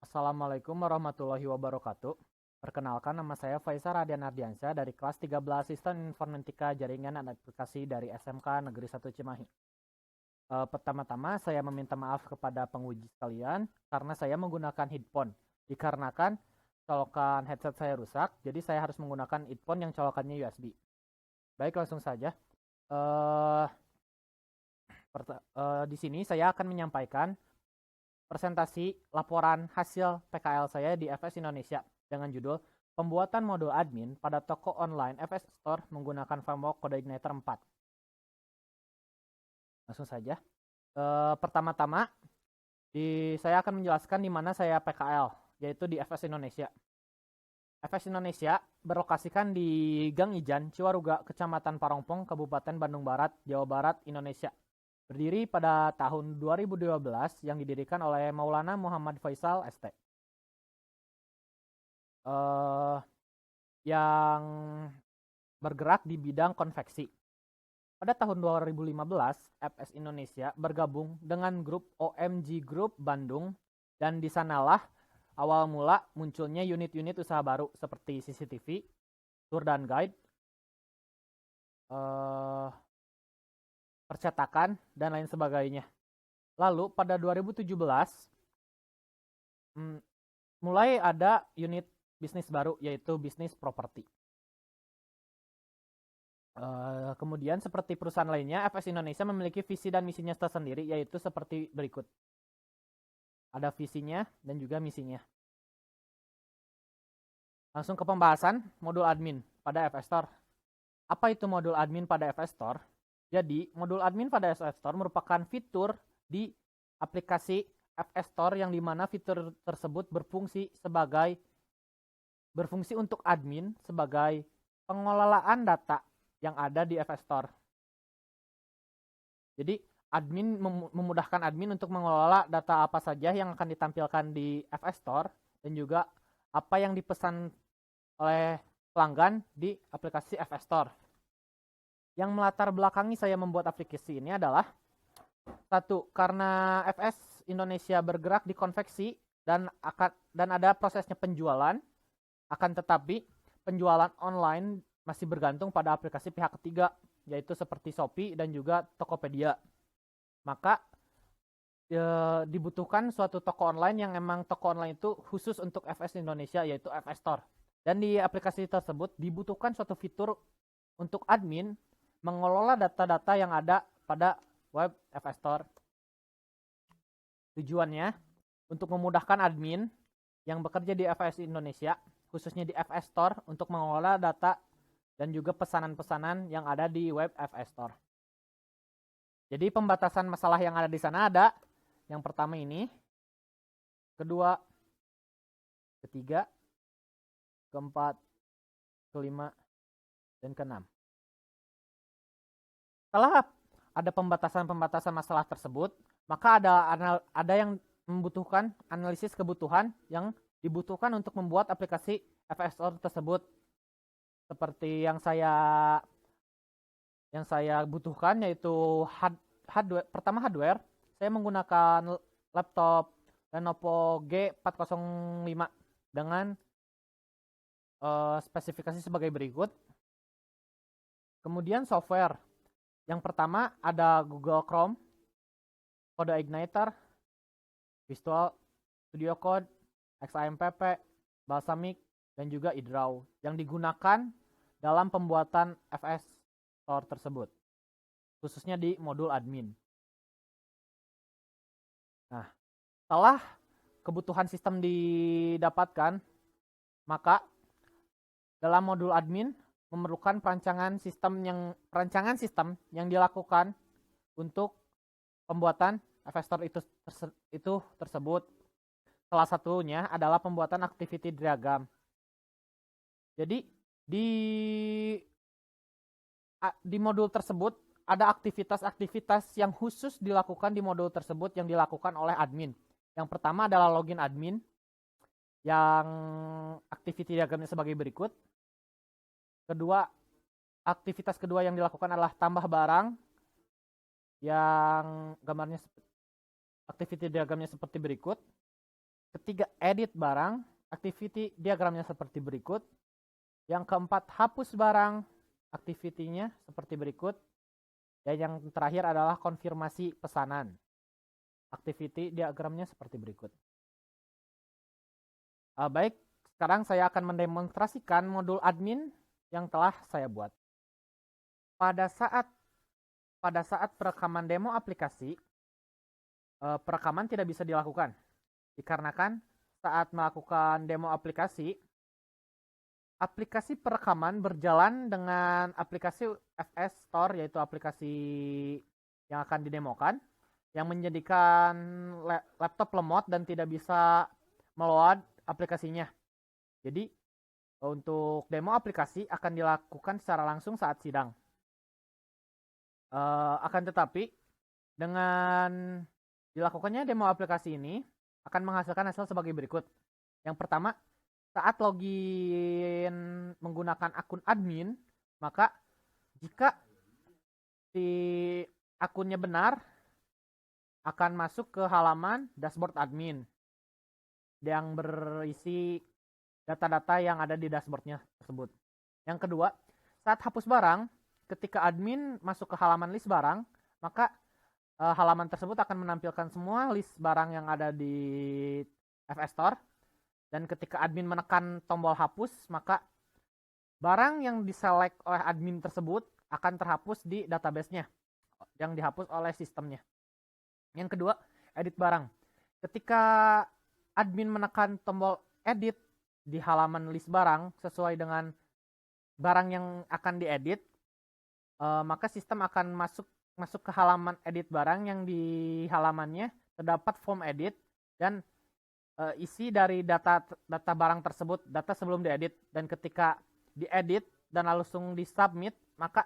Assalamualaikum warahmatullahi wabarakatuh. Perkenalkan, nama saya Faisal Radian Ardiansyah dari kelas 13 Sistem Informatika Jaringan dan Aplikasi dari SMK Negeri 1 Cimahi. Pertama-tama saya meminta maaf kepada penguji sekalian karena saya menggunakan headphone. Dikarenakan colokan headset saya rusak, jadi saya harus menggunakan headphone yang colokannya USB. Baik, langsung saja. Eh, di sini saya akan menyampaikan presentasi laporan hasil PKL saya di FS Indonesia dengan judul Pembuatan Modul Admin pada Toko Online FS Store menggunakan framework CodeIgniter 4. Langsung saja. Pertama-tama, saya akan menjelaskan di mana saya PKL, yaitu di FS Indonesia. FS Indonesia berlokasikan di Gang Ijan, Ciwaruga, Kecamatan Parongpong, Kabupaten Bandung Barat, Jawa Barat, Indonesia. Berdiri pada tahun 2012 yang didirikan oleh Maulana Muhammad Faisal ST. Yang bergerak di bidang konveksi. Pada tahun 2015, FS Indonesia bergabung dengan grup OMG Group Bandung, dan di sanalah awal mula munculnya unit-unit usaha baru seperti CCTV, tour dan guide, percetakan, dan lain sebagainya. Lalu pada 2017 mulai ada unit bisnis baru, yaitu bisnis properti. Kemudian seperti perusahaan lainnya, FS Indonesia memiliki visi dan misinya tersendiri, yaitu seperti berikut. Ada visinya dan juga misinya. Langsung ke pembahasan modul admin pada FS Store. Apa itu modul admin pada FS Store? Jadi, modul admin pada FS Store merupakan fitur di aplikasi FS Store yang dimana fitur tersebut berfungsi untuk admin sebagai pengelolaan data yang ada di FS Store. Jadi, admin memudahkan admin untuk mengelola data apa saja yang akan ditampilkan di FS Store dan juga apa yang dipesan oleh pelanggan di aplikasi FS Store. Yang melatar belakangi saya membuat aplikasi ini adalah satu, karena FS Indonesia bergerak di konveksi dan ada prosesnya penjualan, akan tetapi penjualan online masih bergantung pada aplikasi pihak ketiga, yaitu seperti Shopee dan juga Tokopedia. Maka dibutuhkan suatu toko online yang emang toko online itu khusus untuk FS Indonesia, yaitu FS Store. Dan di aplikasi tersebut dibutuhkan suatu fitur untuk admin mengelola data-data yang ada pada web FS Store. Tujuannya untuk memudahkan admin yang bekerja di FS Indonesia, khususnya di FS Store, untuk mengelola data dan juga pesanan-pesanan yang ada di web FS Store. Jadi pembatasan masalah yang ada di sana ada yang pertama ini, kedua, ketiga, keempat, kelima, dan keenam. Setelah ada pembatasan-pembatasan masalah tersebut, maka ada yang membutuhkan analisis kebutuhan yang dibutuhkan untuk membuat aplikasi FS Store tersebut. Seperti yang saya butuhkan, yaitu hardware. Saya menggunakan laptop Lenovo G405 dengan spesifikasi sebagai berikut. Kemudian software. Yang pertama ada Google Chrome, CodeIgniter, Visual Studio Code, XAMPP, Balsamic, dan juga iDraw yang digunakan dalam pembuatan FS Store tersebut, khususnya di modul admin. Nah, setelah kebutuhan sistem didapatkan, maka dalam modul admin memerlukan perancangan sistem yang dilakukan untuk pembuatan FS Store itu tersebut. Salah satunya adalah pembuatan activity diagram. Jadi di modul tersebut ada aktivitas-aktivitas yang khusus dilakukan di modul tersebut yang dilakukan oleh admin. Yang pertama adalah login admin, yang activity diagramnya sebagai berikut. Aktivitas kedua yang dilakukan adalah tambah barang, yang gambarnya activity diagramnya seperti berikut. Ketiga, edit barang. Activity diagramnya seperti berikut. Yang keempat, hapus barang. Activity-nya seperti berikut. Dan yang terakhir adalah konfirmasi pesanan. Activity diagramnya seperti berikut. Baik, sekarang saya akan mendemonstrasikan modul admin yang telah saya buat. Pada saat perekaman demo aplikasi, perekaman tidak bisa dilakukan. Dikarenakan saat melakukan demo aplikasi perekaman berjalan dengan aplikasi FS Store, yaitu aplikasi yang akan didemokan, yang menjadikan laptop lemot dan tidak bisa meload aplikasinya. Jadi untuk demo aplikasi akan dilakukan secara langsung saat sidang. Akan tetapi dengan dilakukannya demo aplikasi ini akan menghasilkan hasil sebagai berikut. Yang pertama, saat login menggunakan akun admin, maka jika si akunnya benar, akan masuk ke halaman dashboard admin yang berisi data-data yang ada di dashboardnya tersebut. Yang kedua, saat hapus barang, ketika admin masuk ke halaman list barang, maka halaman tersebut akan menampilkan semua list barang yang ada di FS Store. Dan ketika admin menekan tombol hapus, maka barang yang diselect oleh admin tersebut akan terhapus di database-nya yang dihapus oleh sistemnya. Yang kedua, edit barang. Ketika admin menekan tombol edit di halaman list barang sesuai dengan barang yang akan diedit, maka sistem akan masuk ke halaman edit barang yang di halamannya terdapat form edit dan isi dari data barang tersebut, data sebelum diedit, dan ketika diedit dan langsung disubmit, maka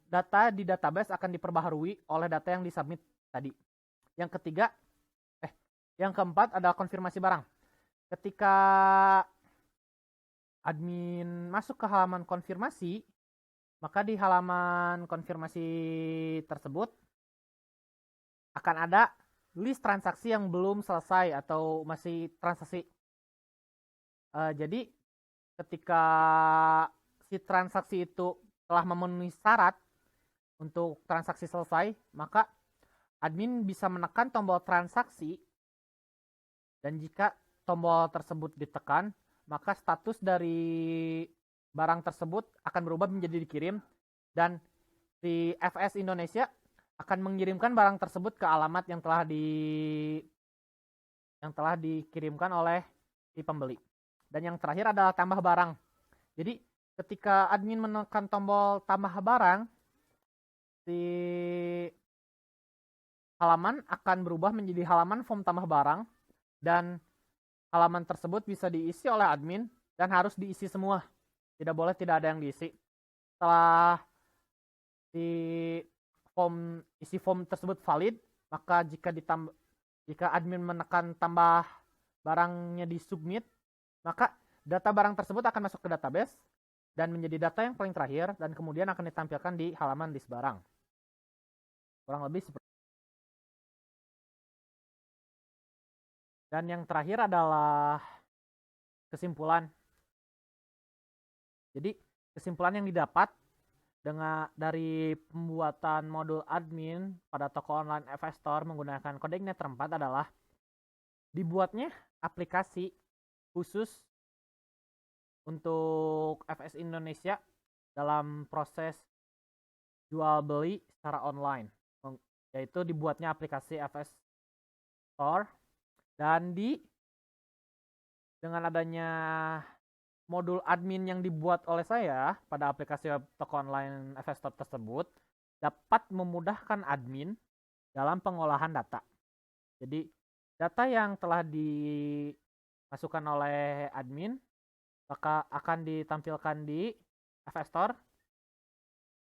data di database akan diperbaharui oleh data yang disubmit tadi. Yang keempat adalah konfirmasi barang. Ketika admin masuk ke halaman konfirmasi, maka di halaman konfirmasi tersebut akan ada list transaksi yang belum selesai atau masih transaksi. Jadi ketika si transaksi itu telah memenuhi syarat untuk transaksi selesai, maka admin bisa menekan tombol transaksi, dan jika tombol tersebut ditekan, maka status dari barang tersebut akan berubah menjadi dikirim, dan si FS Indonesia akan mengirimkan barang tersebut ke alamat yang telah dikirimkan oleh si pembeli. Dan yang terakhir adalah tambah barang. Jadi ketika admin menekan tombol tambah barang, si halaman akan berubah menjadi halaman form tambah barang, dan halaman tersebut bisa diisi oleh admin dan harus diisi semua. Tidak boleh tidak ada yang diisi. Setelah isi form tersebut valid, maka jika admin menekan tambah barangnya di submit, maka data barang tersebut akan masuk ke database dan menjadi data yang paling terakhir, dan kemudian akan ditampilkan di halaman list barang. Kurang lebih seperti. Dan yang terakhir adalah kesimpulan. Jadi kesimpulan yang didapat dari pembuatan modul admin pada toko online FS Store menggunakan kode Ignitor 4 adalah dibuatnya aplikasi khusus untuk FS Indonesia dalam proses jual beli secara online, yaitu dibuatnya aplikasi FS Store, dan dengan adanya modul admin yang dibuat oleh saya pada aplikasi toko online FS Store tersebut dapat memudahkan admin dalam pengolahan data. Jadi data yang telah dimasukkan oleh admin maka akan ditampilkan di FS Store.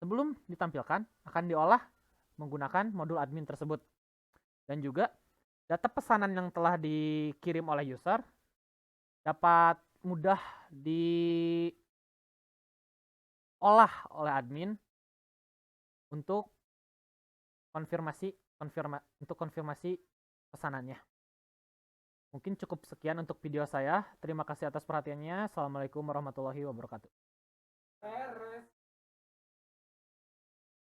Sebelum ditampilkan akan diolah menggunakan modul admin tersebut. Dan juga data pesanan yang telah dikirim oleh user dapat mudah diolah oleh admin untuk konfirmasi pesanannya. Mungkin cukup sekian untuk video saya. Terima kasih atas perhatiannya. Assalamualaikum warahmatullahi wabarakatuh.